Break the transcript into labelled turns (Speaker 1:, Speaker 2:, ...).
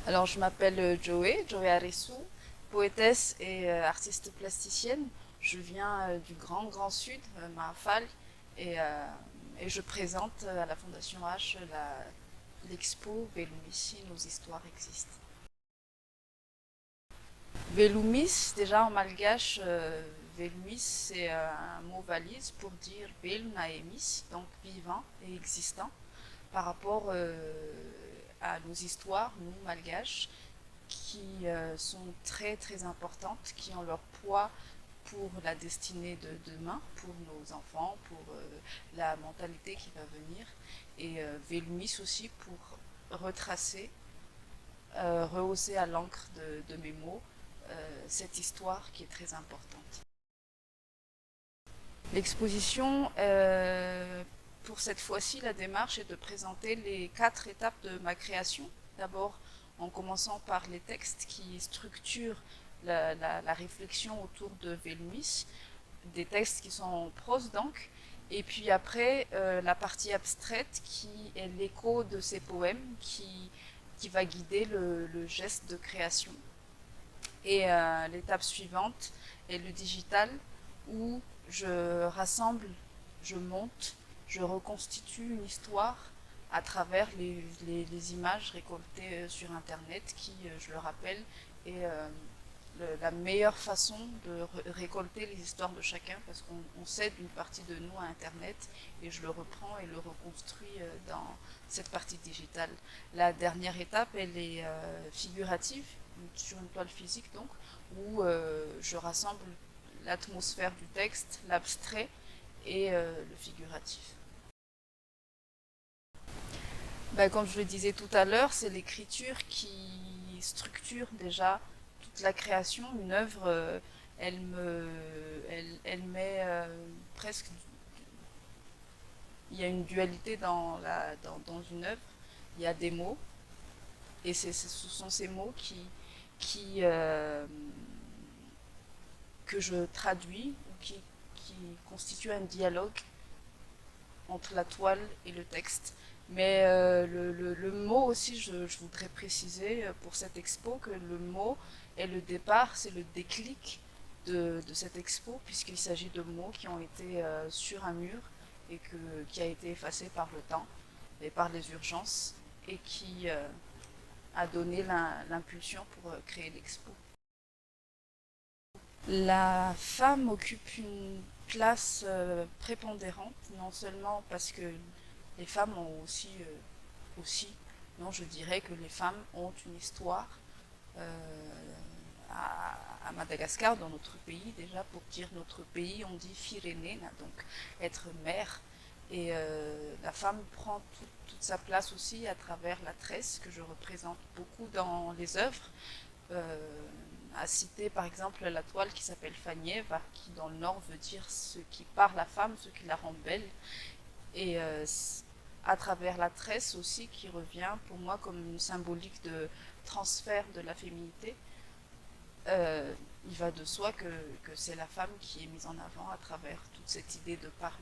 Speaker 1: Alors, je m'appelle Joé Arissou, poétesse et artiste plasticienne. Je viens du grand sud, Mahafal, et, euh, et je présente à la Fondation H l'expo Velumis, nos histoires existent. Velumis, déjà en malgache, Velumis c'est un mot valise pour dire Vel Naemis, donc vivant et existant, par rapport à nos histoires, nous malgaches, qui sont très importantes, qui ont leur poids pour la destinée de demain, pour nos enfants, pour la mentalité qui va venir, et Velumis aussi pour retracer, rehausser à l'encre de mes mots cette histoire qui est très importante. L'exposition, pour cette fois-ci, la démarche est de présenter les 4 étapes de ma création. D'abord, en commençant par les textes qui structurent la réflexion autour de Velumis, des textes qui sont en prose donc, et puis après la partie abstraite qui est l'écho de ces poèmes qui va guider le geste de création. Et l'étape suivante est le digital où je rassemble, je monte, je reconstitue une histoire à travers les images récoltées sur Internet qui, je le rappelle, est la meilleure façon de récolter les histoires de chacun parce qu'on cède une partie de nous à Internet et je le reprends et le reconstruis dans cette partie digitale. La dernière étape, elle est figurative, sur une toile physique donc, où je rassemble l'atmosphère du texte, l'abstrait et le figuratif. Ben, comme je le disais tout à l'heure, c'est l'écriture qui structure déjà toute la création. Une œuvre, elle met presque, il y a une dualité dans une œuvre. Il y a des mots et ce sont ces mots qui que je traduis ou qui constituent un dialogue entre la toile et le texte. Mais le mot aussi, je voudrais préciser pour cette expo que le mot est le départ, c'est le déclic de cette expo, puisqu'il s'agit de mots qui ont été sur un mur et qui a été effacé par le temps et par les urgences et qui a donné l'impulsion pour créer l'expo. La femme occupe une place prépondérante, non seulement parce que les femmes ont aussi, non, je dirais que les femmes ont une histoire à Madagascar, dans notre pays déjà, pour dire notre pays, on dit Firenena, donc être mère. Et la femme prend toute sa place aussi à travers la tresse que je représente beaucoup dans les œuvres. À citer par exemple la toile qui s'appelle Fanieva, qui dans le nord veut dire ce qui part la femme, ce qui la rend belle. Et à travers la tresse aussi, qui revient pour moi comme une symbolique de transfert de la féminité, il va de soi que c'est la femme qui est mise en avant à travers toute cette idée de parure.